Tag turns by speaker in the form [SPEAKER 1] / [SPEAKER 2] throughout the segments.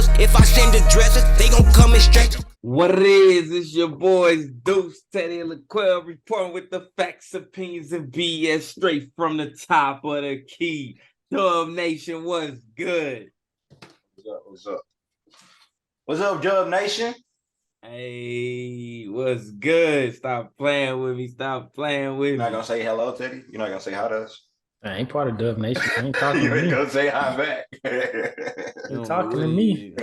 [SPEAKER 1] rappers. If I send the dressers, they gon' come and stretch.
[SPEAKER 2] What it is, it's your boys Deuce, Teddy, and LaQuell reporting with the facts, opinions, and BS straight from the top of the key. Dub Nation, what's good?
[SPEAKER 3] What's up? What's up, Dub Nation?
[SPEAKER 2] Hey, what's good? Stop playing with me. Stop playing with me.
[SPEAKER 3] You're not gonna say hello, Teddy? You're not gonna say hi to us?
[SPEAKER 4] I ain't part of Dub Nation. I ain't talking
[SPEAKER 3] You
[SPEAKER 4] to
[SPEAKER 3] ain't
[SPEAKER 4] me.
[SPEAKER 3] gonna say hi back.
[SPEAKER 4] You ain't talking to me.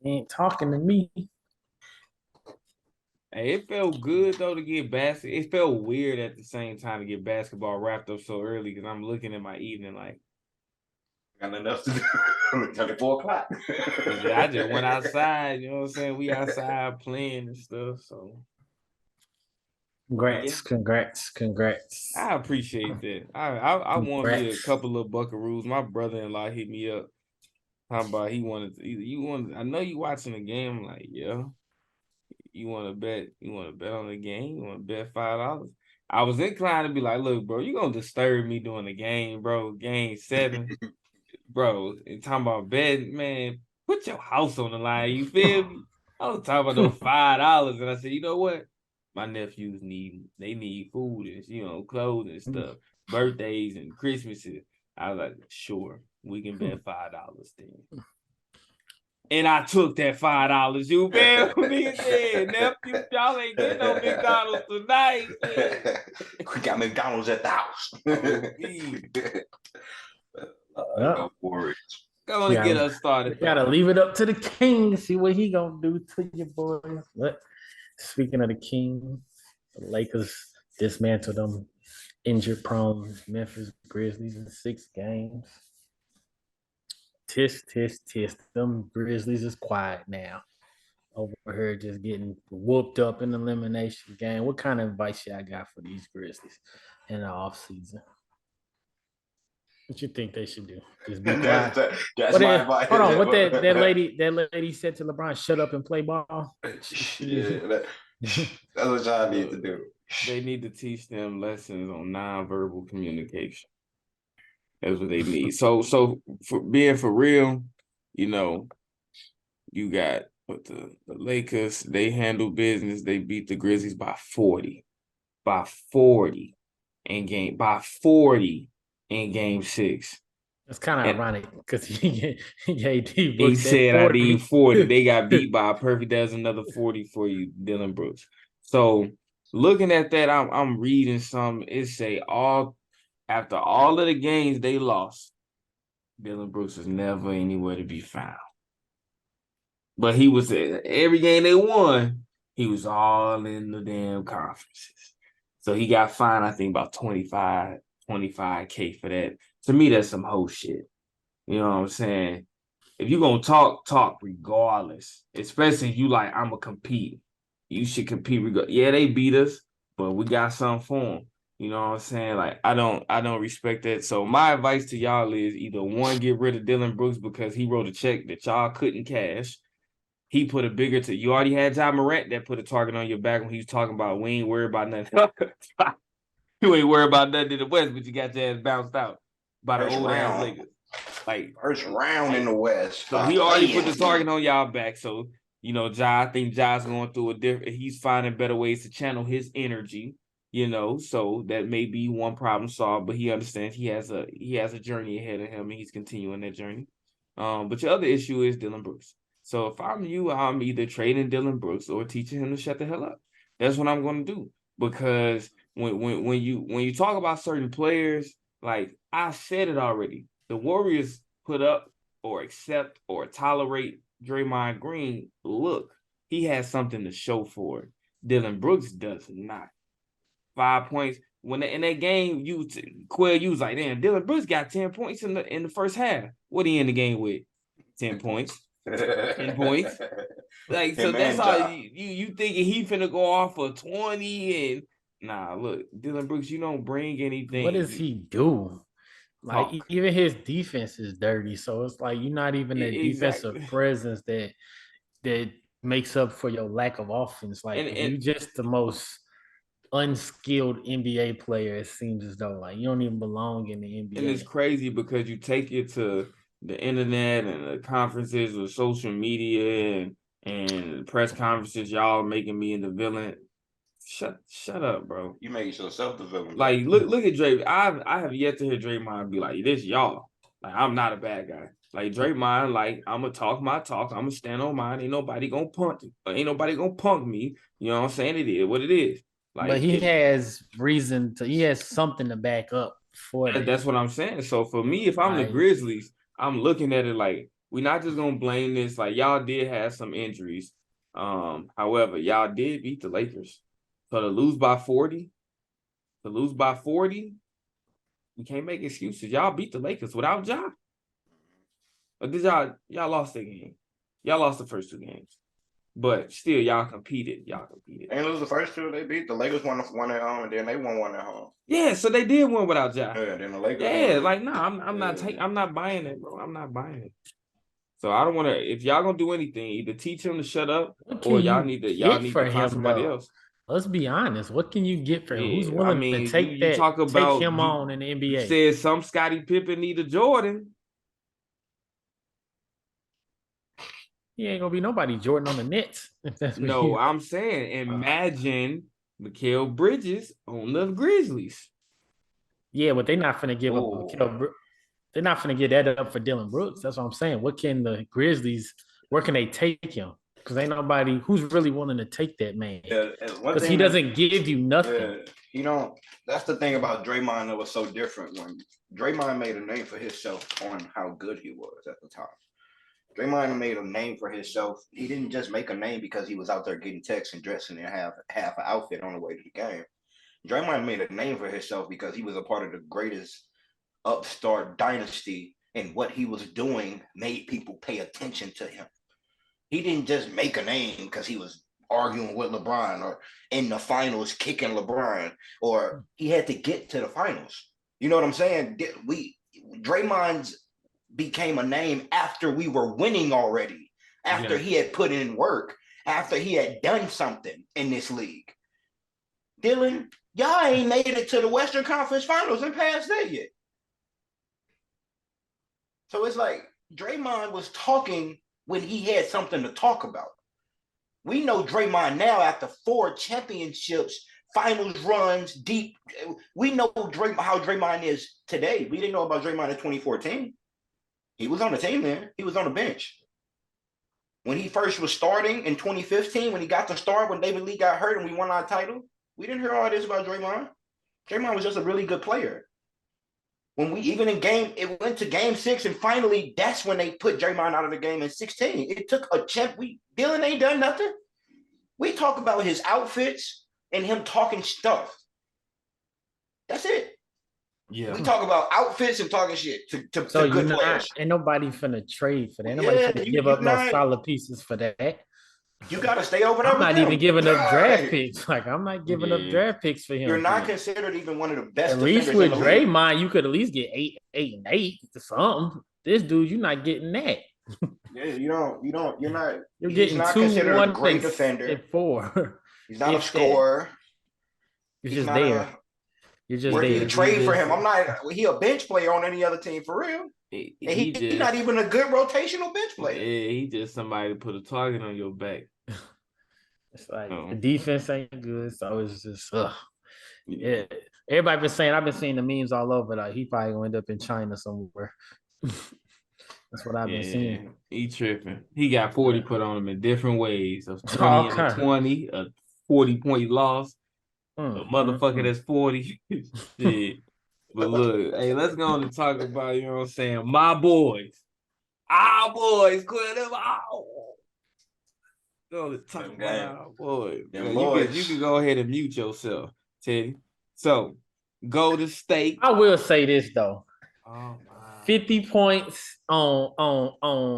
[SPEAKER 4] You ain't talking to me.
[SPEAKER 2] Hey, it felt good though to get basketball. It felt weird at the same time to get basketball wrapped up so early because I'm looking at my evening like,
[SPEAKER 3] got nothing else to do. It's only 4 o'clock.
[SPEAKER 2] I just went outside. You know what I'm saying? We outside playing and stuff. So
[SPEAKER 4] Congrats.
[SPEAKER 2] I appreciate that. I won me a couple of buckaroos. My brother-in-law hit me up. Talking about he wanted to, you wanted. I know you watching the game. I'm like, yeah. You want to bet? You want to bet on the game? You want to bet $5? I was inclined to be like, look, bro, you gonna disturb me during the game, bro. Game 7, bro. And talking about betting, man. Put your house on the line. You feel me? I was talking about those $5, and I said, you know what? My nephews need food and clothes and stuff, birthdays and Christmases. I was like, sure, we can bet $5 then. And I took that $5. You feel me? Yeah, nephew, y'all ain't getting no McDonald's tonight. Yeah.
[SPEAKER 3] We got McDonald's at the house. Go for it.
[SPEAKER 2] Go on and get us started.
[SPEAKER 4] Gotta leave it up to the king. See what he gonna do to you boys. But speaking of the king, the Lakers dismantled them injured-prone Memphis Grizzlies in 6 games. Tisk. Them Grizzlies is quiet now. Over here just getting whooped up in the elimination game. What kind of advice y'all got for these Grizzlies in the offseason? What you think they should do? Just be quiet.
[SPEAKER 3] That's my advice.
[SPEAKER 4] Hold on. What that lady said to LeBron, shut up and play ball?
[SPEAKER 3] Yeah, that's what y'all need to do.
[SPEAKER 2] They need to teach them lessons on nonverbal communication. That's what they need. So for being for real, you got the Lakers. They handle business. They beat the Grizzlies by 40 in game 6.
[SPEAKER 4] That's kind of ironic because he
[SPEAKER 2] said I need 40. They got beat by a perfect. There's another 40 for you, Dillon Brooks. So looking at that, I'm reading some. It say after all of the games they lost, Dillon Brooks was never anywhere to be found. But he was every game they won, he was all in the damn conferences. So he got fined, I think, about $25K for that. To me, that's some whole shit. You know what I'm saying? If you're going to talk regardless, especially if you like, I'm going to compete. You should compete regardless. Yeah, they beat us, but we got something for them. You know what I'm saying? Like, I don't respect that. So my advice to y'all is either one, get rid of Dillon Brooks because he wrote a check that y'all couldn't cash. He put a bigger you already had Ja Morant that put a target on your back when he was talking about we ain't worried about nothing. You ain't worried about nothing in the West, but you got your ass bounced out by the old ass Lakers. Like
[SPEAKER 3] first round in the West.
[SPEAKER 2] So he already put the target on y'all back. So, I think Ja's going through he's finding better ways to channel his energy. So that may be one problem solved, but he understands he has a journey ahead of him and he's continuing that journey. But your other issue is Dillon Brooks. So if I'm you, I'm either trading Dillon Brooks or teaching him to shut the hell up. That's what I'm going to do. Because when you talk about certain players, like I said it already, the Warriors put up or accept or tolerate Draymond Green. Look, he has something to show for it. Dillon Brooks does not. 5 points. When in that game, you was like, damn, Dillon Brooks got 10 points in the first half. What he in the game with? 10 points. 10 points. Like, so that's all you thinking he finna go off for 20 and nah, look, Dillon Brooks, you don't bring anything.
[SPEAKER 4] What does he do? Like, even his defense is dirty. So it's like you're not even a defensive presence that makes up for your lack of offense. Like, you just the most unskilled NBA player, it seems as though like you don't even belong in the NBA.
[SPEAKER 2] And it's crazy because you take it to the internet and the conferences with social media and press conferences, y'all making me into villain. Shut up, bro.
[SPEAKER 3] You made yourself the villain.
[SPEAKER 2] Like, look at Drake. I have yet to hear Draymond be like, this y'all. Like, I'm not a bad guy. Like, Draymond, like, I'm gonna talk my talk. I'm gonna stand on mine. Ain't nobody gonna punk me. You know what I'm saying? It is what it is. Like,
[SPEAKER 4] but he has something to back up for that.
[SPEAKER 2] That's what I'm saying. So for me, if I'm the Grizzlies, I'm looking at it like we're not just gonna blame this. Like, y'all did have some injuries. However, y'all did beat the Lakers. So to lose by 40, we can't make excuses. Y'all beat the Lakers without Ja. Or did y'all lost the game? Y'all lost the first 2 games. But still, y'all competed.
[SPEAKER 3] They lose the first 2. They beat the Lakers one at home, and then they won one at home.
[SPEAKER 2] Yeah, so they did win without Ja.
[SPEAKER 3] Yeah, then the Lakers.
[SPEAKER 2] Yeah, like I'm not buying it, bro. I'm not buying it. So I don't want to. If y'all gonna do anything, either teach him to shut up, or y'all need to find somebody else.
[SPEAKER 4] Let's be honest. What can you get for him? Who's willing to take him on in the NBA?
[SPEAKER 2] You said some Scottie Pippen need a Jordan.
[SPEAKER 4] He ain't gonna be nobody Jordan on the Nets.
[SPEAKER 2] No, I'm saying imagine Mikal Bridges on the Grizzlies.
[SPEAKER 4] Yeah, but they're not gonna give up. They're not gonna get that up for Dylan Brooks. That's what I'm saying. What can the Grizzlies? Where can they take him? Because ain't nobody who's really willing to take that man. Because he doesn't give you nothing.
[SPEAKER 3] Yeah, that's the thing about Draymond that was so different. When Draymond made a name for himself on how good he was at the time. Draymond made a name for himself. He didn't just make a name because he was out there getting texts and dressing in half an outfit on the way to the game. Draymond made a name for himself because he was a part of the greatest upstart dynasty, and what he was doing made people pay attention to him. He didn't just make a name because he was arguing with LeBron or in the finals kicking LeBron, or he had to get to the finals. You know what I'm saying? Draymond's became a name after we were winning already, after he had put in work, after he had done something in this league. Dylan, y'all ain't made it to the Western Conference Finals and past that yet. So it's like Draymond was talking when he had something to talk about. We know Draymond now after 4 championships, finals runs, deep. We know how Draymond is today. We didn't know about Draymond in 2014. He was on the team then. He was on the bench. When he first was starting in 2015, when he got the start, when David Lee got hurt and we won our title, we didn't hear all this about Draymond. Draymond was just a really good player. When it went to game 6, and finally that's when they put Draymond out of the game in 16. It took a champ. Dylan ain't done nothing. We talk about his outfits and him talking stuff. That's it. Yeah, we talk about outfits and talking shit to good players.
[SPEAKER 4] Ain't nobody finna trade for that. Ain't nobody finna give up no solid pieces for that.
[SPEAKER 3] You got to stay over there.
[SPEAKER 4] I'm not even giving up draft picks. Like, I'm not giving up draft picks for him.
[SPEAKER 3] You're not considered even one of the best.
[SPEAKER 4] At least with Draymond, you could at least get 8 and 8 to something. This dude, you're not getting that.
[SPEAKER 3] Yeah, you're not.
[SPEAKER 4] You're getting
[SPEAKER 3] not
[SPEAKER 4] 2,
[SPEAKER 3] considered
[SPEAKER 4] 1,
[SPEAKER 3] a great defender.
[SPEAKER 4] And 4.
[SPEAKER 3] He's not a scorer.
[SPEAKER 4] He's just there. You're just
[SPEAKER 3] where
[SPEAKER 4] there.
[SPEAKER 3] You trade for him. I'm not. He a bench player on any other team for real. He's not even a good rotational bench player.
[SPEAKER 2] Yeah, he just somebody to put a target on your back.
[SPEAKER 4] It's like the defense ain't good, so it's just yeah. Everybody been saying, I've been seeing the memes all over. Like, he probably gonna end up in China somewhere. That's what I've been seeing.
[SPEAKER 2] He tripping. He got 40 put on him in different ways. A 20 and a 20, a 40-point loss. A motherfucker that's 40. Shit. But look, hey, let's go on and talk about, you know what I'm saying, my boys. Our boys, clear them out. Go to talk about our boys. You can go ahead and mute yourself, Teddy. So, Golden State.
[SPEAKER 4] I will say this though. 50 points on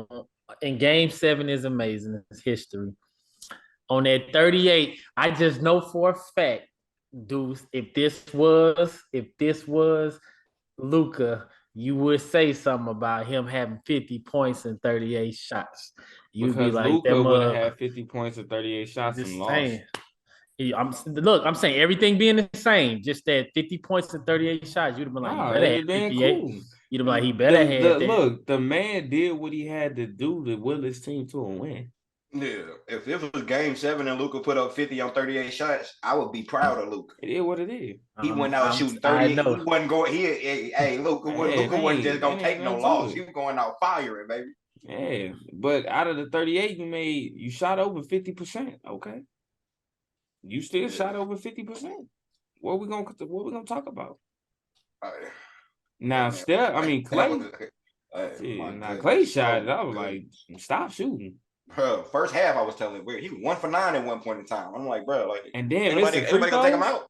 [SPEAKER 4] in game 7 is amazing. It's history. On that 38, I just know for a fact, Deuce, if this was Luka, you would say something about him having 50 points and 38 shots. You'd
[SPEAKER 2] because
[SPEAKER 4] be like,
[SPEAKER 2] Luka would have had 50 points and 38 shots and lost.
[SPEAKER 4] I'm saying everything being the same, just that 50 points and 38 shots, you'd have been like,
[SPEAKER 2] that'd been cool.
[SPEAKER 4] You'd be like, he better have that.
[SPEAKER 2] Look, the man did what he had to do to will his team to a win.
[SPEAKER 3] Yeah, if it was Game 7 and Luka put up 50 on 38 shots, I would be proud of Luka.
[SPEAKER 2] It is what it is.
[SPEAKER 3] He went out shooting 30.
[SPEAKER 4] I know.
[SPEAKER 3] He wasn't going. Hey, Luka wasn't just gonna take no loss. He was going out firing, baby.
[SPEAKER 2] Yeah, but out of the 38 you shot over 50%. Okay, you still shot over 50%. What we gonna talk about? Now, Steph, I mean Clay. Clay shot it. I was like, stop shooting.
[SPEAKER 3] Bro, first half I was telling you, he was 1 for 9 at one point in time. I'm like, bro, like,
[SPEAKER 2] and then
[SPEAKER 3] anybody gonna take him out?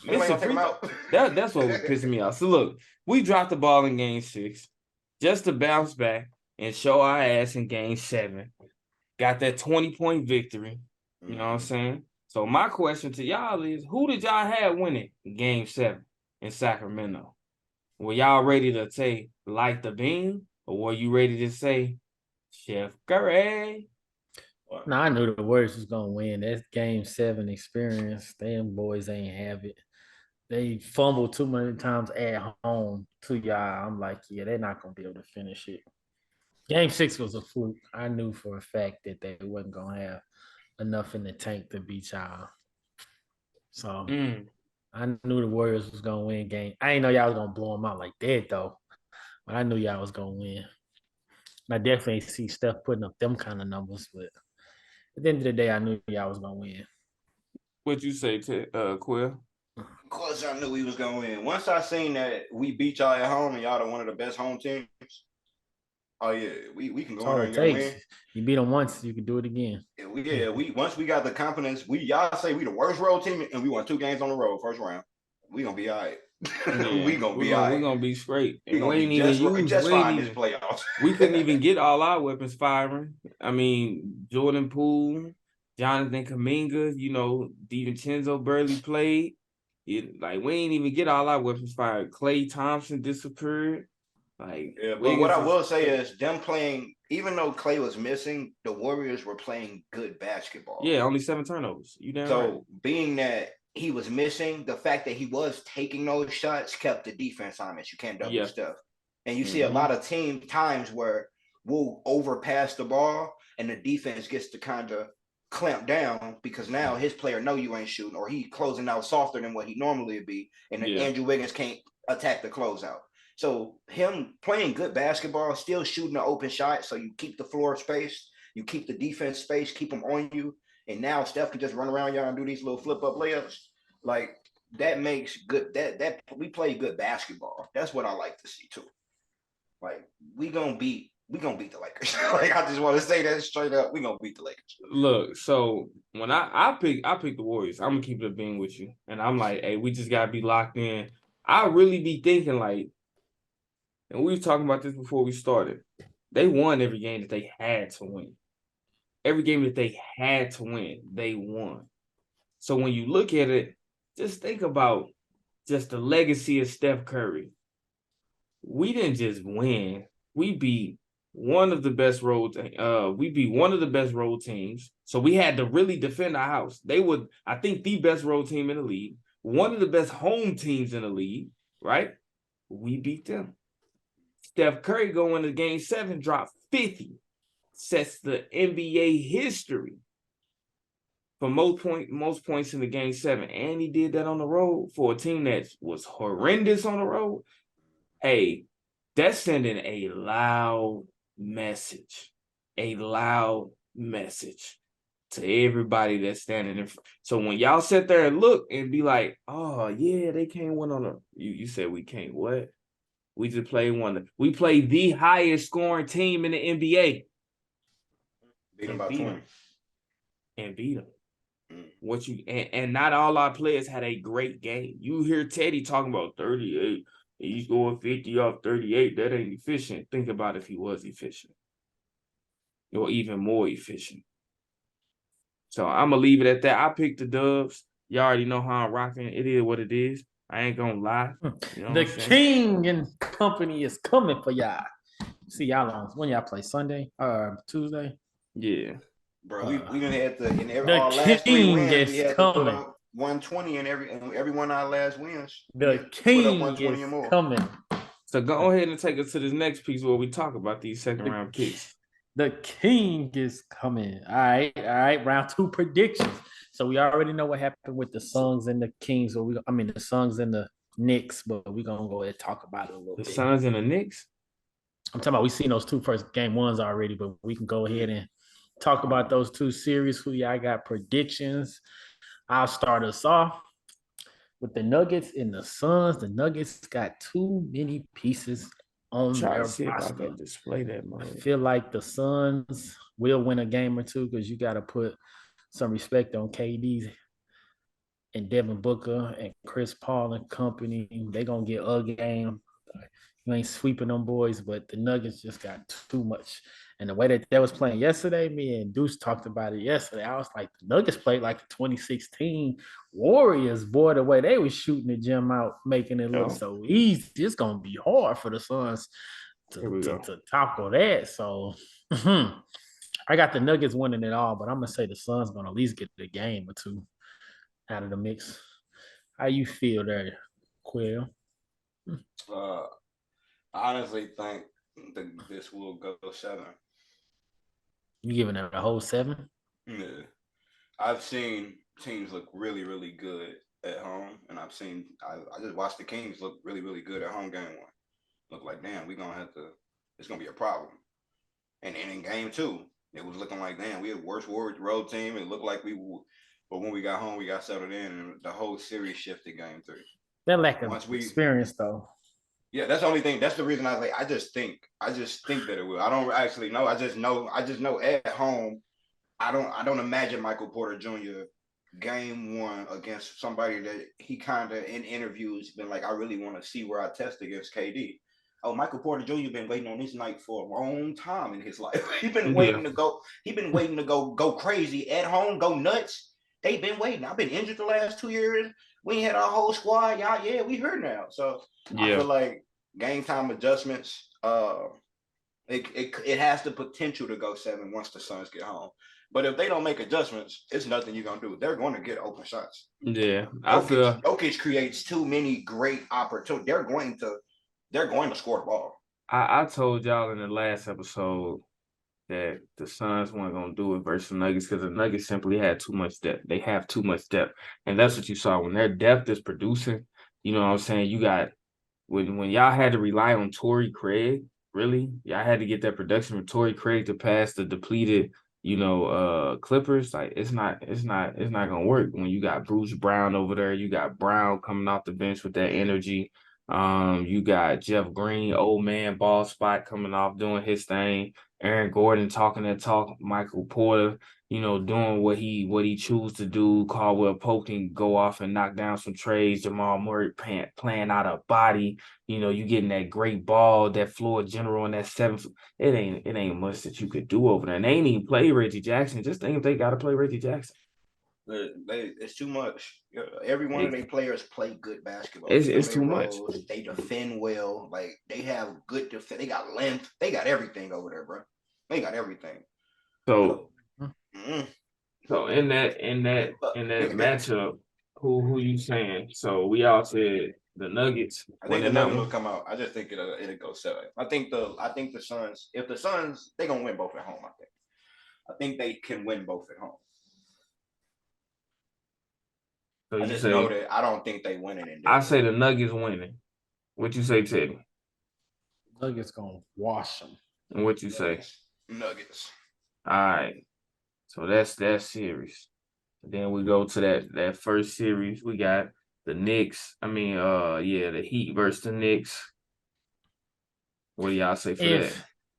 [SPEAKER 3] Anybody gonna take him out?
[SPEAKER 2] That's what was pissing me off. So look, we dropped the ball in Game 6 just to bounce back and show our ass in Game 7. Got that 20-point victory. You know what I'm saying? So my question to y'all is, who did y'all have winning Game 7 in Sacramento? Were y'all ready to say light the beam, or were you ready to say Chef Curry?
[SPEAKER 4] No, I knew the Warriors was gonna win. That's Game 7 experience. Them boys ain't have it. They fumbled too many times at home to y'all. I'm like, yeah, they're not gonna be able to finish it. Game 6 was a fluke. I knew for a fact that they wasn't gonna have enough in the tank to beat y'all. So I knew the Warriors was gonna win game. I didn't know y'all was gonna blow them out like that though, but I knew y'all was gonna win. I definitely see Steph putting up them kind of numbers, but at the end of the day, I knew y'all was gonna win.
[SPEAKER 2] What'd you say to Quill?
[SPEAKER 3] Of course, I knew we was gonna win. Once I seen that we beat y'all at home and y'all are one of the best home teams. Oh yeah, we can go in there and win.
[SPEAKER 4] You beat them once, you can do it again.
[SPEAKER 3] Yeah, once we got the confidence, y'all say we the worst road team and we won 2 games on the road first round. We gonna be all right.
[SPEAKER 2] Yeah,
[SPEAKER 3] we gonna be all right.
[SPEAKER 2] We gonna be straight.
[SPEAKER 3] We gonna be just fine this playoffs.
[SPEAKER 2] We couldn't even get all our weapons firing. I mean, Jordan Poole, Jonathan Kuminga, DiVincenzo barely played. We ain't even get all our weapons fired. Klay Thompson disappeared.
[SPEAKER 3] But what I will say is them playing, even though Klay was missing, the Warriors were playing good basketball.
[SPEAKER 2] Yeah, only 7 turnovers. Right.
[SPEAKER 3] Being that he was missing, the fact that he was taking those shots kept the defense honest. You can't double stuff. And you see a lot of times where we'll overpass the ball and the defense gets to kind of clamp down because now his player know you ain't shooting, or he closing out softer than what he normally would be, and then Andrew Wiggins can't attack the closeout. So him playing good basketball, still shooting an open shot, so you keep the floor space, you keep the defense space, keep them on you, and now Steph can just run around y'all and do these little flip-up layups. Like, that makes good, that we play good basketball. That's what I like to see, too. Like, we gonna beat the Lakers. Like, I just want to say that straight up. We gonna beat the Lakers.
[SPEAKER 2] Look, so when I pick the Warriors, I'm gonna keep it being with you. And I'm like, hey, we just gotta be locked in. I really be thinking like, and we were talking about this before we started. They won every game that they had to win. Every game that they had to win, they won. So when you look at it, just think about just the legacy of Steph Curry. We didn't just win. We beat one of the best road teams. So we had to really defend our house. They were, I think, the best road team in the league, one of the best home teams in the league, right? We beat them. Steph Curry going to Game 7, dropped 50, sets the NBA history for most points in the Game 7. And he did that on the road for a team that was horrendous on the road. Hey, that's sending a loud message to everybody that's standing in front. So when y'all sit there and look and be like, oh, yeah, they can't win on you said we can't what? We just played we played the highest scoring team in the NBA.
[SPEAKER 3] Beat them by 20.
[SPEAKER 2] And beat them. And not all our players had a great game. You hear Teddy talking about 38. He's going 50 off 38. That ain't efficient. Think about if he was efficient. Or even more efficient. So I'm going to leave it at that. I picked the Dubs. Y'all already know how I'm rocking. It is what it is. I ain't gonna lie.
[SPEAKER 4] The king and company is coming for y'all. See y'all on when y'all play Sunday or Tuesday.
[SPEAKER 2] Yeah,
[SPEAKER 3] bro. We done had to in every
[SPEAKER 4] the
[SPEAKER 3] last
[SPEAKER 4] king
[SPEAKER 3] 3 wins. We
[SPEAKER 4] is coming.
[SPEAKER 3] 120 in every one of our last wins.
[SPEAKER 4] The king is coming
[SPEAKER 2] So go ahead and take us to this next piece where we talk about these second round picks.
[SPEAKER 4] The king is coming. All right. Round 2 predictions. So we already know what happened with the Suns and the Kings, or the Suns and the Knicks, but we're gonna go ahead and talk about it a little
[SPEAKER 2] The
[SPEAKER 4] bit.
[SPEAKER 2] Suns and the Knicks.
[SPEAKER 4] I'm talking about we've seen those 2 first game ones already, but we can go ahead and talk about those 2 series. Who y'all got predictions? I'll start us off with the Nuggets and the Suns. The Nuggets got too many pieces on
[SPEAKER 2] Try
[SPEAKER 4] their
[SPEAKER 2] to see if I
[SPEAKER 4] roster.
[SPEAKER 2] can display that.
[SPEAKER 4] I feel like the Suns will win a game or 2 because you got to put some respect on KD and Devin Booker and Chris Paul and company. They're going to get a game. You ain't sweeping them boys, but the Nuggets just got too much. And the way that they was playing yesterday, me and Deuce talked about it yesterday. I was like, the Nuggets played like the 2016 Warriors, boy, the way they was shooting the gym out, making it look so easy. It's going to be hard for the Suns to tackle that. So I got the Nuggets winning it all, but I'm going to say the Suns going to at least get the game or 2 out of the mix. How you feel there, Quill?
[SPEAKER 3] I honestly think this will go 7.
[SPEAKER 4] You giving it a whole 7?
[SPEAKER 3] Yeah. I've seen teams look really, really good at home, and I just watched the Kings look really, really good at home game 1. Look like, damn, it's gonna be a problem. And in game 2, it was looking like, damn, we had worst road team. It looked like but when we got home, we got settled in, and the whole series shifted game 3.
[SPEAKER 4] That lack of experience, though.
[SPEAKER 3] Yeah, that's the only thing. That's the reason I was like, I just think that it will. I don't actually know. I just know at home, I don't imagine Michael Porter Jr. game 1 against somebody that he kind of in interviews been like, I really want to see where I test against KD. Oh, Michael Porter Jr. been waiting on this night for a long time in his life. He's been waiting to go. He's been waiting to go crazy at home, go nuts. They've been waiting. I've been injured the last 2 years. We had our whole squad. Y'all, we here now. So I feel like game time adjustments. It has the potential to go 7 once the Suns get home. But if they don't make adjustments, it's nothing you're gonna do. They're going to get open shots.
[SPEAKER 2] Yeah, I feel
[SPEAKER 3] Jokic creates too many great opportunities. They're going to score the ball.
[SPEAKER 2] I told y'all in the last episode that the Suns weren't going to do it versus the Nuggets because the Nuggets simply had too much depth. They have too much depth. And that's what you saw. When their depth is producing, you know what I'm saying? You got when y'all had to rely on Torrey Craig, really, y'all had to get that production from Torrey Craig to pass the depleted, Clippers. Like it's not gonna work when you got Bruce Brown over there. You got Brown coming off the bench with that energy. You got Jeff Green, old man ball spot coming off doing his thing. Aaron Gordon talking that talk. Michael Porter, doing what he choose to do. Caldwell Pope can go off and knock down some trades. Jamal Murray playing out of body. You getting that great ball, that floor general, and that 7th. It ain't much that you could do over there. And they ain't even play Reggie Jackson. Just think if they got to play Reggie Jackson.
[SPEAKER 3] It's too much. Every one of their players play good basketball.
[SPEAKER 2] It's too much.
[SPEAKER 3] They defend well. Like they have good defense. They got length. They got everything over there, bro. They got everything.
[SPEAKER 2] So in that matchup, who you saying? So we all said the Nuggets.
[SPEAKER 3] I think the Nuggets will come out. I just think it'll go 7. I think the Suns. If the Suns, they're gonna win both at home. I think they can win both at home. So I just know that I don't think they win it.
[SPEAKER 2] I say the Nuggets winning. What you say, Teddy?
[SPEAKER 4] Nuggets gonna wash them.
[SPEAKER 2] And what you say?
[SPEAKER 3] Nuggets.
[SPEAKER 2] All right. So that's that series. Then we go to that first series. We got the Knicks. The Heat versus the Knicks. What do y'all say for that?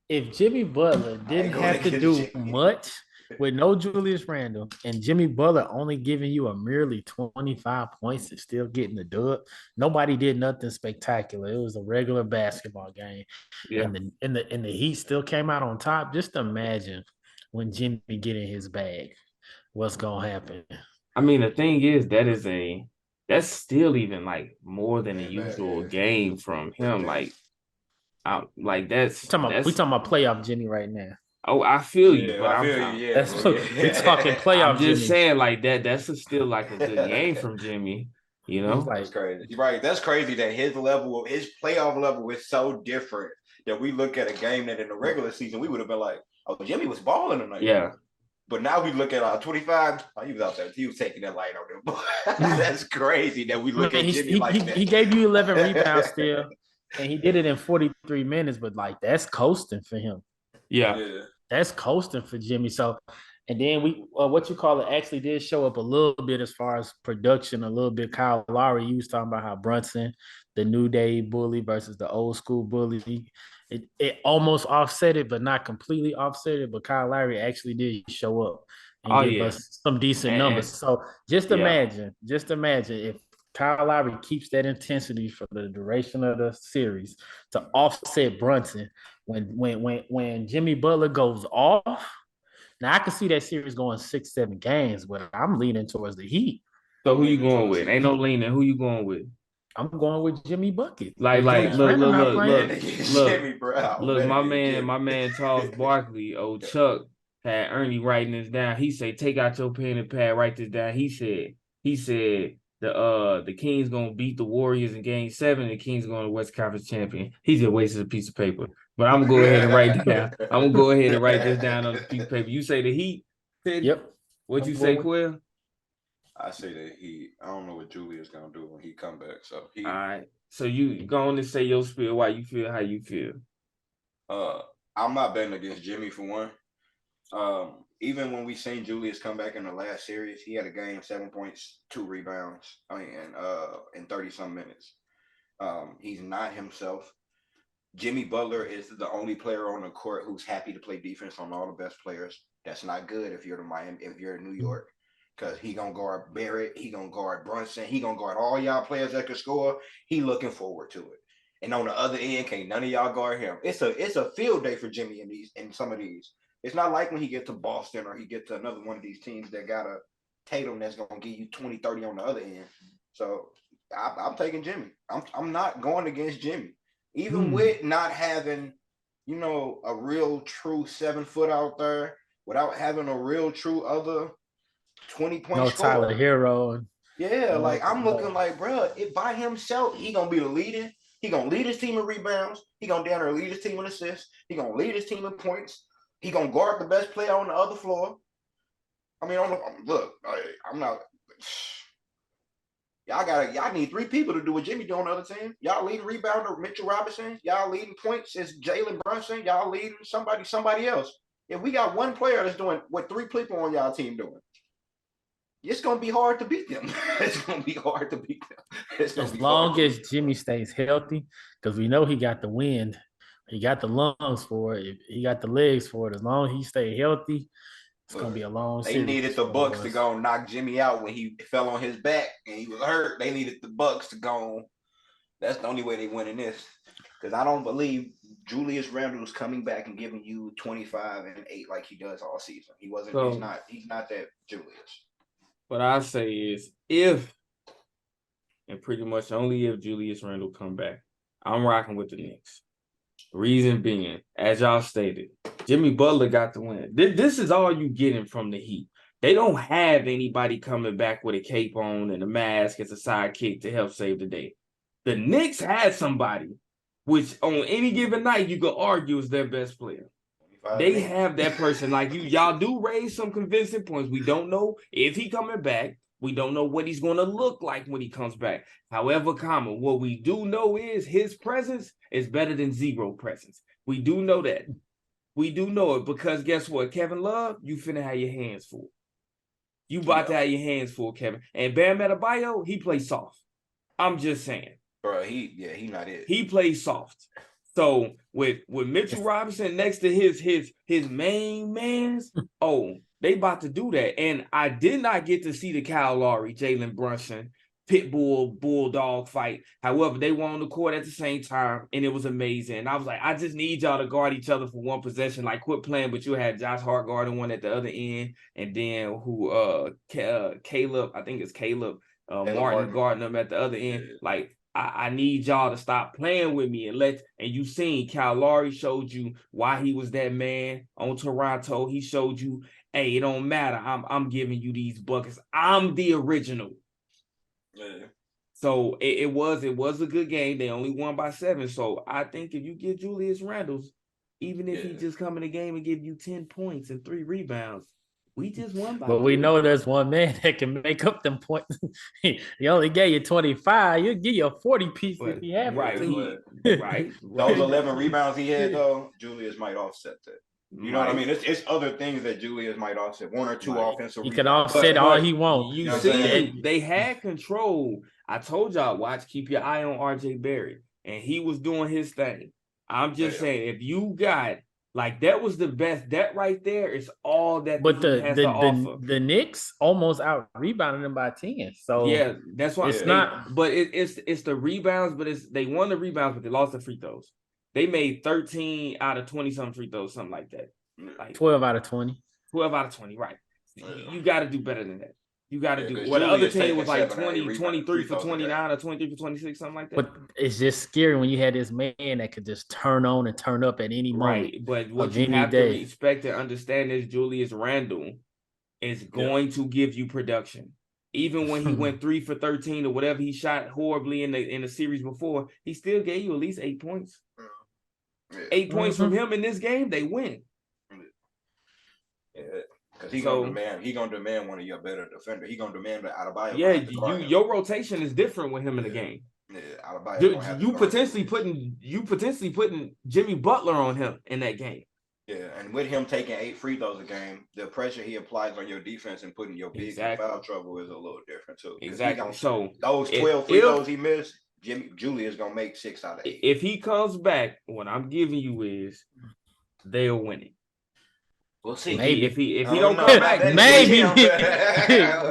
[SPEAKER 4] If Jimmy Butler didn't have to do much with no Julius Randle and Jimmy Butler only giving you a merely 25 points and still getting the dub, nobody did nothing spectacular. It was a regular basketball game. Yeah. And the Heat still came out on top. Just imagine when Jimmy get in his bag, what's gonna happen.
[SPEAKER 2] I mean, the thing is that's still even like more than a usual game from him. Like we talking
[SPEAKER 4] about playoff Jimmy right now.
[SPEAKER 2] Oh, I feel you, but
[SPEAKER 4] we're talking playoff.
[SPEAKER 2] I'm just saying, like that. That's still like a good game from Jimmy. You
[SPEAKER 4] He was
[SPEAKER 2] know?
[SPEAKER 3] That's crazy. You're right. That's crazy that his playoff level is so different that we look at a game that in the regular season we would have been like, oh, Jimmy was balling tonight.
[SPEAKER 2] Yeah.
[SPEAKER 3] But now we look at 25. Oh, he was out there. He was taking that light on them. That's crazy that we look at Jimmy that.
[SPEAKER 4] He gave you 11 rebounds still, and he did it in 43 minutes. But like that's coasting for him.
[SPEAKER 2] Yeah.
[SPEAKER 4] That's coasting for Jimmy. So, and then actually did show up a little bit as far as production. A little bit. Kyle Lowry, you was talking about how Brunson, the new day bully versus the old school bully. It almost offset it, but not completely offset it. But Kyle Lowry actually did show up and give us some decent numbers. So just imagine if Kyle Lowry keeps that intensity for the duration of the series to offset Brunson when Jimmy Butler goes off. Now I can see that series going 6-7 games, but I'm leaning towards the Heat.
[SPEAKER 2] So who you going with? Ain't no leaning. Who you going with?
[SPEAKER 4] I'm going with Jimmy Bucket.
[SPEAKER 2] Look,
[SPEAKER 3] Jimmy Brown.
[SPEAKER 2] Look, my man Charles Barkley, old Chuck, had Ernie writing this down. He said, take out your pen and pad, write this down. He said the Kings gonna beat the Warriors in Game 7. The Kings going to West Conference champion. He just wasted a piece of paper. But I'm gonna go ahead and write down. I'm gonna go ahead and write this down on the piece of paper. You say the Heat?
[SPEAKER 4] Yep.
[SPEAKER 2] What'd you say, Quill?
[SPEAKER 3] I say that I don't know what Julius gonna do when he come back. So
[SPEAKER 2] all right. So you go on and say your spiel, why you feel how you feel.
[SPEAKER 3] I'm not betting against Jimmy for one. Even when we seen Julius come back in the last series, he had a game, 7 points, 2 rebounds, in 30-some minutes. He's not himself. Jimmy Butler is the only player on the court who's happy to play defense on all the best players. That's not good if you're New York. Because he gonna guard Barrett, he gonna guard Brunson, he gonna guard all y'all players that can score. He looking forward to it. And on the other end, can't none of y'all guard him. It's a field day for Jimmy in some of these. It's not like when he get to Boston or he get to another one of these teams that got a Tatum that's gonna give you 20, 30 on the other end. So I'm taking Jimmy. I'm not going against Jimmy, even with not having, a real true 7-foot out there, without having a real true other 20-point
[SPEAKER 4] no
[SPEAKER 3] scorer.
[SPEAKER 4] Tyler Hero.
[SPEAKER 3] Yeah, I'm looking like, bro, by himself, he gonna be the leader. He gonna lead his team in rebounds. He gonna down there lead his team in assists. He gonna lead his team in points. He gonna guard the best player on the other floor. I mean, I'm not. Y'all need 3 people to do what Jimmy do on the other team. Y'all leading rebounder Mitchell Robinson. Y'all leading points is Jalen Brunson. Y'all leading somebody else. If we got one player that's doing what 3 people on y'all team doing, it's gonna be hard to beat them. It's gonna be hard to beat them.
[SPEAKER 4] As long as Jimmy stays healthy, because we know he got the wind, he got the lungs for it, he got the legs for it. As long as he stay healthy, it's gonna be a long series.
[SPEAKER 3] They needed the Bucks to go and knock Jimmy out when he fell on his back and he was hurt. They needed the Bucks to go. That's the only way they win in this. Because I don't believe Julius Randle's coming back and giving you 25 and 8 like he does all season. He wasn't. He's not that Julius.
[SPEAKER 2] What I say is if, and pretty much only if Julius Randle come back, I'm rocking with the Knicks. Reason being, as y'all stated, Jimmy Butler got the win. This is all you getting from the Heat. They don't have anybody coming back with a cape on and a mask as a sidekick to help save the day. The Knicks had somebody, which on any given night you could argue is their best player. They have that person like you. Y'all do raise some convincing points. We don't know if he coming back. We don't know what he's going to look like when he comes back. However, what we do know is his presence is better than zero presence. We do know that. We do know it because guess what? Kevin Love, you finna have your hands full. You about to have your hands full, Kevin. And Bam Adebayo, he plays soft. I'm just saying.
[SPEAKER 3] Bro, he not it.
[SPEAKER 2] He plays soft. So with Mitchell Robinson next to his main mans, they about to do that. And I did not get to see the Kyle Lowry, Jalen Brunson, Pitbull, Bulldog fight. However, they were on the court at the same time, and it was amazing. And I was like, I just need y'all to guard each other for one possession. Like, quit playing, but you had Josh Hart guarding one at the other end, and then Caleb, I think it's Caleb Martin guarding them at the other end. Like, I need y'all to stop playing with me and you seen Kyle Lowry showed you why he was that man on Toronto. He showed you, hey, it don't matter. I'm giving you these buckets. I'm the original.
[SPEAKER 3] Yeah.
[SPEAKER 2] So it was a good game. They only won by 7. So I think if you get Julius Randle, even if he just come in the game and give you 10 points and 3 rebounds, we just won by
[SPEAKER 4] But
[SPEAKER 2] 3.
[SPEAKER 4] we know there's one man that can make up them points. He only gave you 25. He'll give you a 40 piece if he had
[SPEAKER 2] right,
[SPEAKER 4] to.
[SPEAKER 2] right.
[SPEAKER 3] Those 11 rebounds he had, though, Julius might offset that. You know what I mean? It's other things that Julius might offset. 1 or 2 offensive
[SPEAKER 4] He
[SPEAKER 3] rebounds.
[SPEAKER 4] can offset all he wants.
[SPEAKER 2] You
[SPEAKER 3] know what I'm
[SPEAKER 2] see,
[SPEAKER 3] saying?
[SPEAKER 2] they had control. I told y'all, keep your eye on RJ Barrett. And he was doing his thing. I'm just saying, if you got, like, that was the best. That right there is all that
[SPEAKER 4] But
[SPEAKER 2] the Heat has to offer.
[SPEAKER 4] the Knicks almost out rebounded them by 10. So
[SPEAKER 2] yeah, that's why
[SPEAKER 4] it's not.
[SPEAKER 2] But it's the rebounds. But they won the rebounds, but they lost the free throws. They made 13 out of 20 some free throws, something like that. Like
[SPEAKER 4] 12 out of 20.
[SPEAKER 2] 12 out of 20, right? You got to do better than that. You got to do.
[SPEAKER 3] because
[SPEAKER 2] Well, the other
[SPEAKER 3] Julius
[SPEAKER 2] team was like
[SPEAKER 3] 7 or 8
[SPEAKER 2] 20, 23 for
[SPEAKER 3] free throws a
[SPEAKER 2] 29 or 23 for 26, something like that.
[SPEAKER 4] But it's just scary when you had this man that could just turn on and turn up at any moment.
[SPEAKER 2] Right, but what
[SPEAKER 4] of
[SPEAKER 2] you
[SPEAKER 4] any
[SPEAKER 2] have
[SPEAKER 4] day.
[SPEAKER 2] to respect and understand is Julius Randle is going to give you production. Even when he went 3 for 13 or whatever he shot horribly in the series before, he still gave you at least 8 points. 8 points from him in this game, they win.
[SPEAKER 3] Yeah, because he's gonna demand one of your better defenders. He's gonna demand the Adebayo.
[SPEAKER 2] Yeah, your rotation is different with him in the game.
[SPEAKER 3] Yeah, Adebayo.
[SPEAKER 2] You potentially putting Jimmy Butler on him in that game.
[SPEAKER 3] Yeah, and with him taking 8 free throws a game, the pressure he applies on your defense and putting your bigs in foul trouble is a little different too.
[SPEAKER 2] Exactly. So
[SPEAKER 3] those 12 free throws he missed, Julius gonna make 6 out of 8.
[SPEAKER 2] If he comes back, what I'm giving you is they're winning.
[SPEAKER 3] We'll see.
[SPEAKER 4] Maybe
[SPEAKER 2] If he don't come back,
[SPEAKER 4] maybe.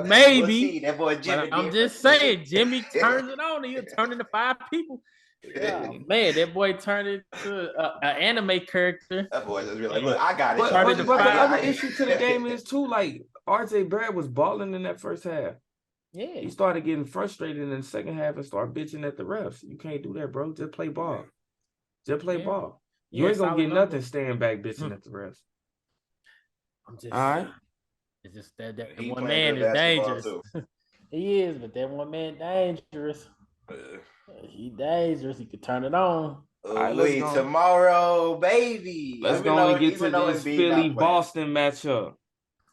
[SPEAKER 4] Maybe.
[SPEAKER 3] We'll see. That boy Jimmy.
[SPEAKER 4] I'm just saying, Jimmy turns it on. He'll turn into 5 people. Yeah, man, that boy turned into an anime character.
[SPEAKER 3] That boy just really like, look, I got it.
[SPEAKER 2] But the other issue to the game is too, like, RJ Barrett was balling in that first half.
[SPEAKER 4] Yeah,
[SPEAKER 2] He started getting frustrated in the second half and started bitching at the refs. You can't do that, bro. Just play ball. Just play ball. You ain't gonna get nothing staying back bitching at the refs.
[SPEAKER 4] I'm just
[SPEAKER 2] all right.
[SPEAKER 4] It's just that one man is dangerous. He is, but that one man dangerous. He dangerous. He could turn it on.
[SPEAKER 3] Tomorrow, baby.
[SPEAKER 2] Let's go and get to this Philly-Boston matchup.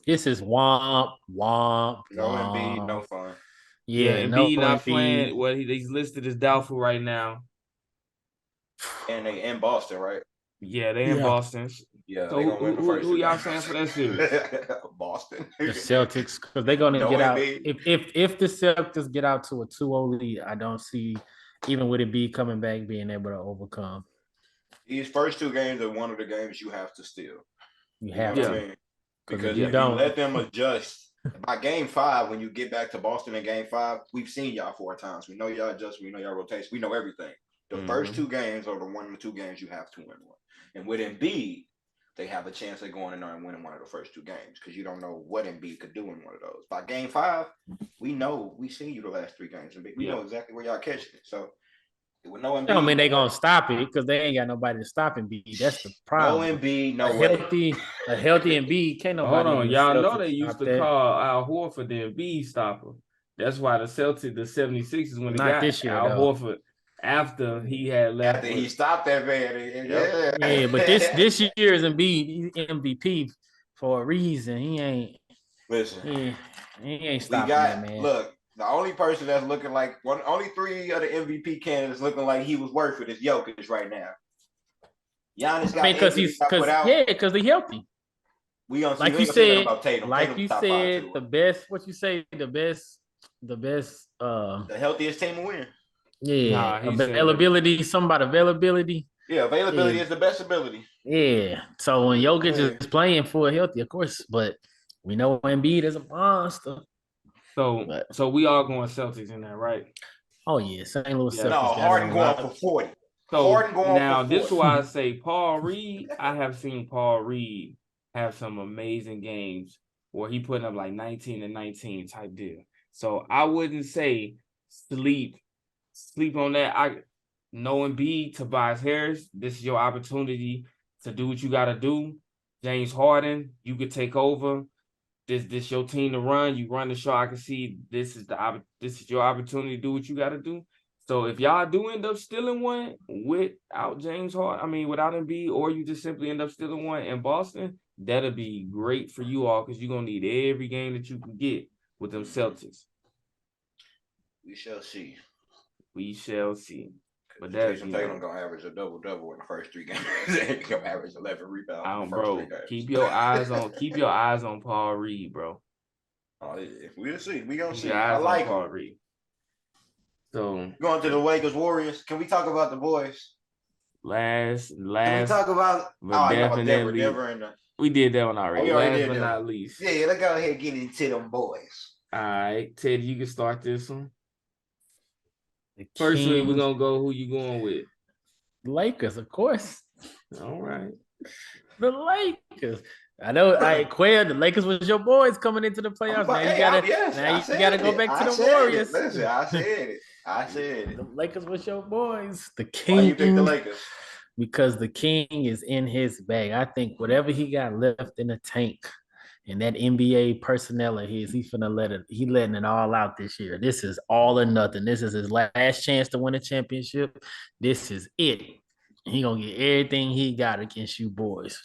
[SPEAKER 4] This is womp.
[SPEAKER 3] No Embiid, no fun.
[SPEAKER 4] Yeah,
[SPEAKER 2] Embiid not playing. Well, he's listed as doubtful right now.
[SPEAKER 3] And they in Boston, right?
[SPEAKER 2] Yeah, they in Boston.
[SPEAKER 3] Yeah.
[SPEAKER 2] So who y'all saying for that series?
[SPEAKER 3] Boston.
[SPEAKER 4] The Celtics, because they're gonna get out. If the Celtics get out to a 2-0 lead, I don't see, even with Embiid coming back, being able to overcome.
[SPEAKER 3] These first 2 games are one of the games you have to steal.
[SPEAKER 4] You have to.
[SPEAKER 3] I mean? Because if you let them adjust by game 5, when you get back to Boston in game 5, we've seen y'all 4 times. We know y'all adjust. We know y'all rotation. We know everything. The first 2 games are the 1 or 2 games you have to win one. And with Embiid, they have a chance of going in there and winning one of the first 2 games because you don't know what Embiid could do in one of those. By game 5, we seen you the last 3 games. We know exactly where y'all catching it. So with no Embiid,
[SPEAKER 4] I mean, they gonna stop it because they ain't got nobody to stop Embiid. That's the problem.
[SPEAKER 3] No Embiid, no
[SPEAKER 4] a healthy Embiid can't nobody.
[SPEAKER 2] Hold on, y'all know they used to call Al Horford the Embiid stopper. That's why the 76ers when they got
[SPEAKER 4] this year,
[SPEAKER 2] Al Horford after he had left.
[SPEAKER 3] After he stopped that man.
[SPEAKER 4] Yeah, but this year's Embiid MVP for a reason. He ain't.
[SPEAKER 3] Listen,
[SPEAKER 4] he ain't stopping that man.
[SPEAKER 3] Look, the only person that's looking like only 3 of the MVP candidates looking like he was worth it is Jokic right now. Giannis got
[SPEAKER 4] because he's healthy.
[SPEAKER 3] We don't
[SPEAKER 4] like you said, about Tatum. Like Tatum you said, the best. What you say? The best.
[SPEAKER 3] The healthiest team will win.
[SPEAKER 4] Yeah, availability. Something about availability.
[SPEAKER 3] Yeah, availability is the best ability.
[SPEAKER 4] Yeah. So when Jokic is playing full healthy, of course, but we know Embiid is a monster.
[SPEAKER 2] So we all going Celtics in there, right?
[SPEAKER 4] Oh yeah, St. Louis Celtics.
[SPEAKER 3] No, Harden going for 40.
[SPEAKER 2] So now this is why I say Paul Reed. I have seen Paul Reed have some amazing games where he putting up like 19 and 19 type deal. So I wouldn't say sleep on that. I know Embiid, Tobias Harris, this is your opportunity to do what you got to do. James Harden, you could take over. this your team to run. You run the show. I can see this is your opportunity to do what you got to do. So if y'all do end up stealing one without without Embiid, or you just simply end up stealing one in Boston, that'll be great for you all because you're gonna need every game that you can get with them Celtics.
[SPEAKER 3] We shall see.
[SPEAKER 2] We shall see. But
[SPEAKER 3] Jason Tatum gonna average a double-double in the first 3 games. He's gonna average 11 rebounds in the first 3 games.
[SPEAKER 2] Keep your eyes on Paul Reed, bro.
[SPEAKER 3] Oh yeah, we'll see. We gonna see.
[SPEAKER 2] I
[SPEAKER 3] like
[SPEAKER 2] Paul Reed. So
[SPEAKER 3] going to the Lakers Warriors. Can we talk about the boys?
[SPEAKER 2] Last.
[SPEAKER 3] Can we talk about?
[SPEAKER 2] Definitely.
[SPEAKER 3] Denver
[SPEAKER 2] we did that one already. Last but not least.
[SPEAKER 3] Yeah, let's go ahead and get into them boys.
[SPEAKER 2] All right, Ted, you can start this one. First, we're gonna go. Who you going with?
[SPEAKER 4] Lakers, of course.
[SPEAKER 2] All right.
[SPEAKER 4] The Lakers. I know. Quail, the Lakers was your boys coming into the playoffs. Now you gotta go back to the Warriors.
[SPEAKER 3] Listen, I said it.
[SPEAKER 4] The Lakers was your boys. The King.
[SPEAKER 3] Why you pick the Lakers?
[SPEAKER 4] Because the King is in his bag. I think whatever he got left in the tank and that NBA personnel of his, he's letting it all out this year. This is all or nothing. This is his last chance to win a championship. This is it. He gonna get everything he got against you boys.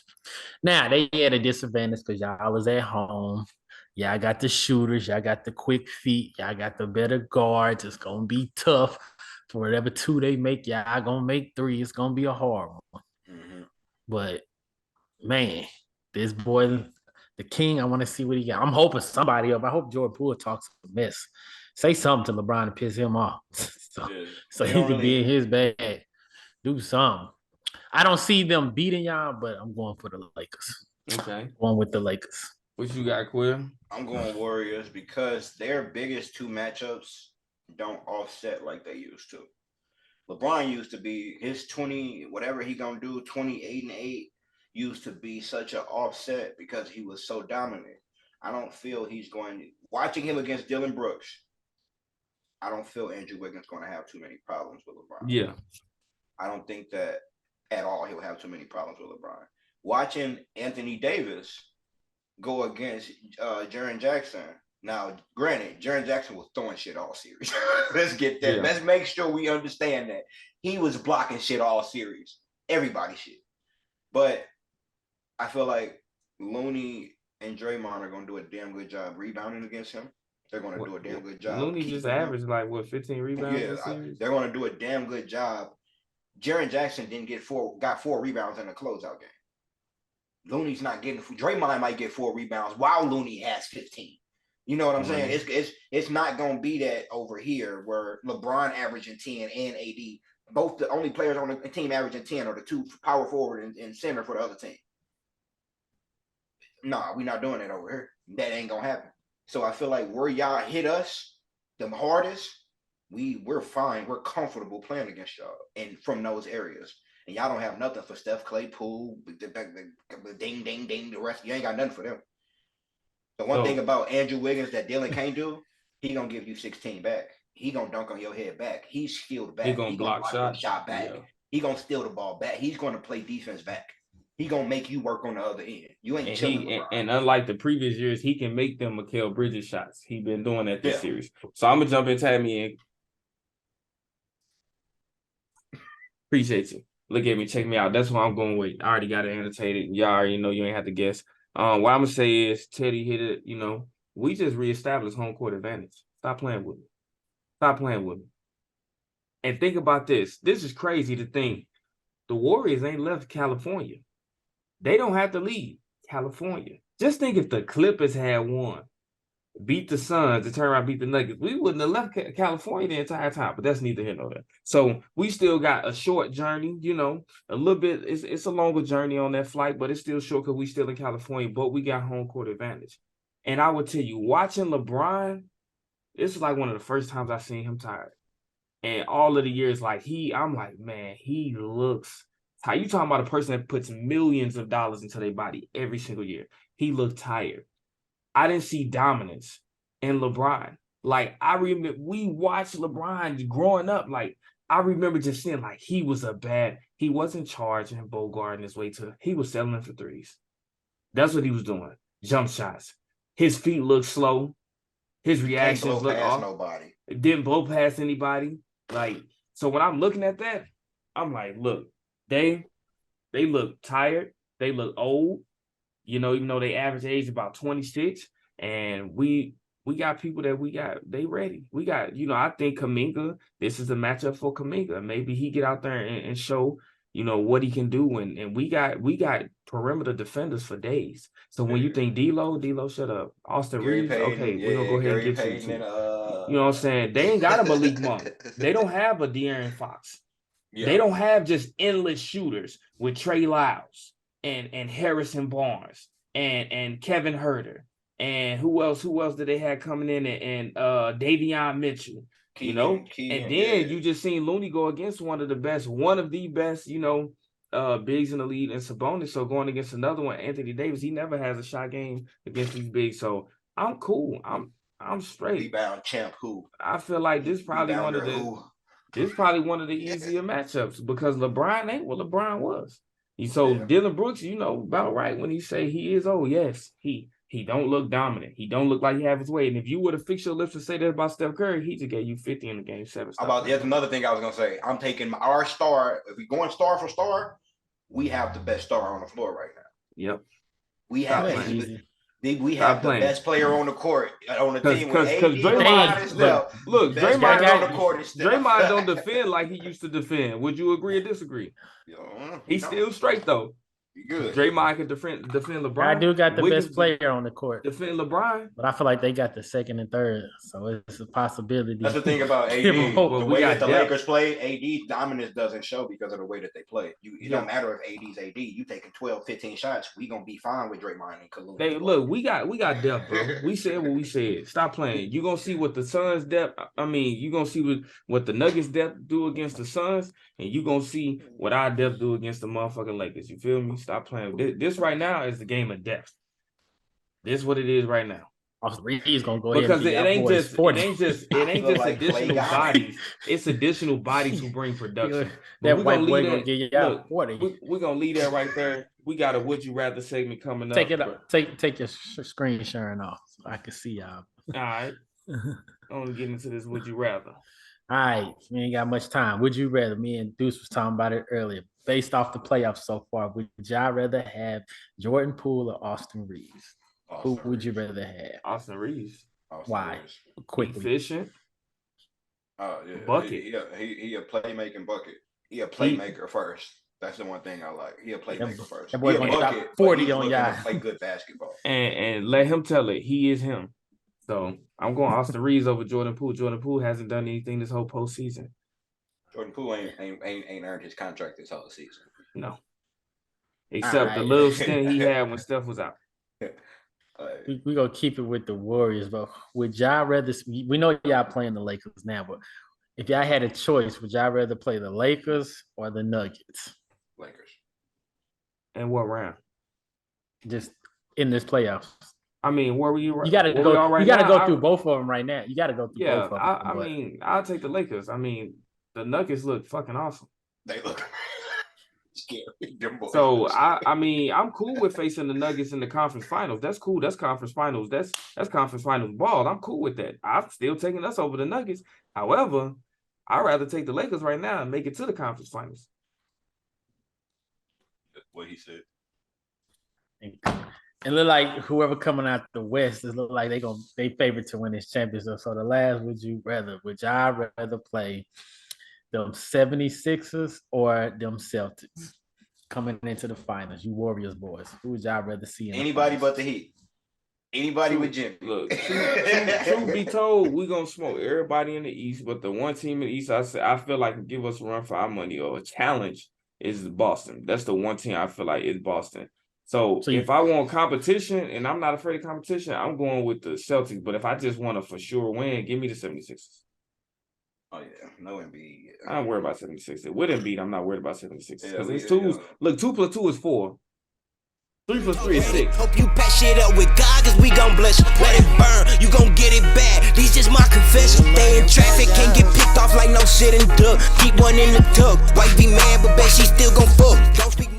[SPEAKER 4] Now they had a disadvantage because y'all was at home. Y'all got the shooters. Y'all got the quick feet. Y'all got the better guards. It's gonna be tough. For whatever 2 they make, y'all gonna make 3. It's gonna be a hard one. Mm-hmm. But man, this boy, the King, I want to see what he got. I'm hoping somebody up. I hope Jordan Poole talks a mess. Say something to LeBron to piss him off. so he can be in his bag. Do something. I don't see them beating y'all, but I'm going for the Lakers.
[SPEAKER 2] Okay.
[SPEAKER 4] Going with the Lakers.
[SPEAKER 2] What you got, Quill?
[SPEAKER 3] I'm going Warriors because their biggest 2 matchups don't offset like they used to. LeBron used to be his 20, whatever he gonna do, 28-8, used to be such an offset because he was so dominant. I don't feel he's going. Watching him against Dylan Brooks, I don't feel Andrew Wiggins going to have too many problems with LeBron.
[SPEAKER 2] Yeah.
[SPEAKER 3] I don't think that at all he'll have too many problems with LeBron. Watching Anthony Davis go against Jaren Jackson. Now, granted, Jaren Jackson was throwing shit all series. Let's get that. Yeah. Let's make sure we understand that. He was blocking shit all series. Everybody shit. But I feel like Looney and Draymond are going to do a damn good job rebounding against him. They're going to do a damn good job.
[SPEAKER 2] Looney just averaged 15 rebounds?
[SPEAKER 3] Yeah, they're going to do a damn good job. Jaren Jackson got 4 rebounds in a closeout game. Looney's not getting. Draymond might get 4 rebounds while Looney has 15. You know what I'm saying? It's not going to be that over here where LeBron averaging 10 and AD. Both the only players on the team averaging 10 are the 2 power forward and center for the other team. Nah, we're not doing that over here. That ain't going to happen. So I feel like where y'all hit us the hardest, we're fine. We're comfortable playing against y'all and from those areas. And y'all don't have nothing for Steph, Clay, Poole, the ding, ding, ding, the rest. You ain't got nothing for them. The one thing about Andrew Wiggins that Dylan can't do, he going to give you 16 back. He going to dunk on your head back. He's skilled back.
[SPEAKER 2] He going to block
[SPEAKER 3] shot back. Yeah. He going to steal the ball back. He's going to play defense back. He going to make you work on the other end. You ain't chilling.
[SPEAKER 2] And unlike the previous years, he can make them Mikal Bridges shots. He been doing that this series. So I'm going to jump in, tag me in. Appreciate you. Look at me, check me out. That's what I'm going with. I already got it annotated. Y'all already know you ain't have to guess. What I'm going to say is Teddy hit it, we just reestablished home court advantage. Stop playing with me. Stop playing with me. And think about this. This is crazy to think. The Warriors ain't left California. They don't have to leave California. Just think if the Clippers had won, beat the Suns, and turn around beat the Nuggets, we wouldn't have left California the entire time, but that's neither here nor there. So we still got a short journey, a little bit. It's a longer journey on that flight, but it's still short because we still in California, but we got home court advantage. And I would tell you, watching LeBron, this is like one of the first times I've seen him tired. And all of the years, I'm like, man, he looks tired. You talking about a person that puts millions of dollars into their body every single year. He looked tired. I didn't see dominance in LeBron. I remember we watched LeBron growing up. I remember just seeing he wasn't charging Bogart his way he was settling for threes. That's what he was doing. Jump shots. His feet look slow. His
[SPEAKER 3] Can't
[SPEAKER 2] reactions
[SPEAKER 3] blow
[SPEAKER 2] look
[SPEAKER 3] past
[SPEAKER 2] off.
[SPEAKER 3] nobody.
[SPEAKER 2] Didn't blow past anybody. Like, so when I'm looking at that, I'm like, look, they look tired. They look old. You know, even though they average age about 26, and we got people that they ready. We got, I think Kuminga, this is a matchup for Kuminga. Maybe he get out there and show, what he can do. And we got perimeter defenders for days. So when you think D'Lo, shut up. Austin
[SPEAKER 3] Gary
[SPEAKER 2] Reeves,
[SPEAKER 3] Payton,
[SPEAKER 2] okay, we're gonna go ahead
[SPEAKER 3] Gary
[SPEAKER 2] and get
[SPEAKER 3] Payton
[SPEAKER 2] you
[SPEAKER 3] and,
[SPEAKER 2] two. You know what I'm saying? They ain't got a Malik Monk. They don't have a De'Aaron Fox.
[SPEAKER 3] Yeah.
[SPEAKER 2] They don't have just endless shooters with Trey Lyles and Harrison Barnes and Kevin Huerter. And who else did they have coming in and Davion Mitchell,
[SPEAKER 3] Keegan,
[SPEAKER 2] and then you just seen Looney go against one of the best, bigs in the league and Sabonis. So going against another one, Anthony Davis, he never has a shot game against these bigs. So I'm cool. I'm straight.
[SPEAKER 3] Rebound champ who?
[SPEAKER 2] I feel like this probably one of the easier matchups because LeBron ain't what LeBron was. Dylan Brooks, about right when he say he is. Oh yes, he don't look dominant. He don't look like he have his way. And if you would have fixed your lips to say that about Steph Curry, he just gave you 50 in the game 7.
[SPEAKER 3] That's another thing I was gonna say. I'm taking our star. If we're going star for star, we have the best star on the floor right now.
[SPEAKER 2] Yep.
[SPEAKER 3] We have the best player on the court on the team with AD,
[SPEAKER 2] Draymond
[SPEAKER 3] and Steph.
[SPEAKER 2] Look,
[SPEAKER 3] Best
[SPEAKER 2] Draymond
[SPEAKER 3] guy on the court is Steph.
[SPEAKER 2] Draymond don't defend like he used to defend. Would you agree or disagree? He's still straight though.
[SPEAKER 3] Good.
[SPEAKER 2] Draymond can defend LeBron.
[SPEAKER 4] I do got the best player on the court.
[SPEAKER 2] Defend LeBron.
[SPEAKER 4] But I feel like they got the second and third. So it's a possibility.
[SPEAKER 3] That's the thing about AD. The way that the Lakers play, AD dominance doesn't show because of the way that they play. It don't matter if AD's AD. You taking 12, 15 shots, we going to be fine with Draymond and Kalou.
[SPEAKER 2] Look, we got depth, bro. We said what we said. Stop playing. You're going to see what the Suns depth, you're going to see what the Nuggets depth do against the Suns, and you're going to see what our depth do against the motherfucking Lakers. You feel me? Stop playing. This right now is the game of depth. This is what it is right now.
[SPEAKER 4] Austin Reeves gonna go ahead
[SPEAKER 2] because it ain't just
[SPEAKER 3] like
[SPEAKER 2] additional bodies. It's additional bodies who bring production.
[SPEAKER 4] That white boy gonna get you out.
[SPEAKER 2] We're gonna leave that right there. We got a Would You Rather segment coming up.
[SPEAKER 4] Take it up. Take your screen sharing off so I can see y'all.
[SPEAKER 2] All right. I'm gonna get into this Would You Rather.
[SPEAKER 4] All right, we ain't got much time. Would you rather? Me and Deuce was talking about it earlier. Based off the playoffs so far, would y'all rather have Jordan Poole or Austin Reeves? Who would you rather have?
[SPEAKER 2] Austin Reeves.
[SPEAKER 4] Why? Quickly.
[SPEAKER 2] Efficient.
[SPEAKER 3] Oh yeah.
[SPEAKER 2] Bucket.
[SPEAKER 3] He a playmaking bucket. He a playmaker first. That's the one thing I like. He a playmaker first.
[SPEAKER 4] That boy gonna stop 40 on y'all.
[SPEAKER 3] Play good basketball.
[SPEAKER 2] And let him tell it. He is him. So I'm going Austin Reeves over Jordan Poole. Jordan Poole hasn't done anything this whole postseason.
[SPEAKER 3] Jordan Poole ain't earned his contract this whole season.
[SPEAKER 2] No. Except the little stint he had when Steph was out.
[SPEAKER 4] We're going to keep it with the Warriors, but would y'all rather – we know y'all playing the Lakers now, but if y'all had a choice, would y'all rather play the Lakers or the Nuggets?
[SPEAKER 3] Lakers.
[SPEAKER 2] And what round?
[SPEAKER 4] Just in this playoffs.
[SPEAKER 2] I mean, where were you?
[SPEAKER 4] You got to go. You got to go through both of them right now. You got to go through both of them.
[SPEAKER 2] I mean, I'll take the Lakers. I mean, the Nuggets look fucking awesome.
[SPEAKER 3] They look scary.
[SPEAKER 2] So I mean, I'm cool with facing the Nuggets in the conference finals. That's cool. That's conference finals. That's conference finals ball. I'm cool with that. I'm still taking us over the Nuggets. However, I'd rather take the Lakers right now and make it to the conference finals.
[SPEAKER 3] That's what he said.
[SPEAKER 4] It look like whoever coming out the West, it look like they favorite to win this championship. So the last, would y'all rather play them 76ers or them Celtics coming into the finals? You Warriors boys. Who would y'all rather see?
[SPEAKER 3] Anybody but the Heat. Anybody with Jimmy.
[SPEAKER 2] Look, truth be told, we're gonna smoke everybody in the East, but the one team in the East I feel like can give us a run for our money or a challenge is Boston. That's the one team I feel like is Boston. So if I want competition and I'm not afraid of competition, I'm going with the Celtics. But if I just want a for sure win, give me the 76ers.
[SPEAKER 3] Oh, yeah. No Embiid.
[SPEAKER 2] I don't worry about 76ers. With Embiid, I'm not worried about 76ers. Because it's twos. Look, 2 + 2 is 4. 3 + 3 is 6.
[SPEAKER 1] Hope you patch it up with God, cause we gon' bless you. Let it burn, you gon' get it bad. These just my confession. They in traffic, can't get picked off like no shit and duck. Keep one in the tug. Wife be mad, but bet she still gon' fuck. Don't speak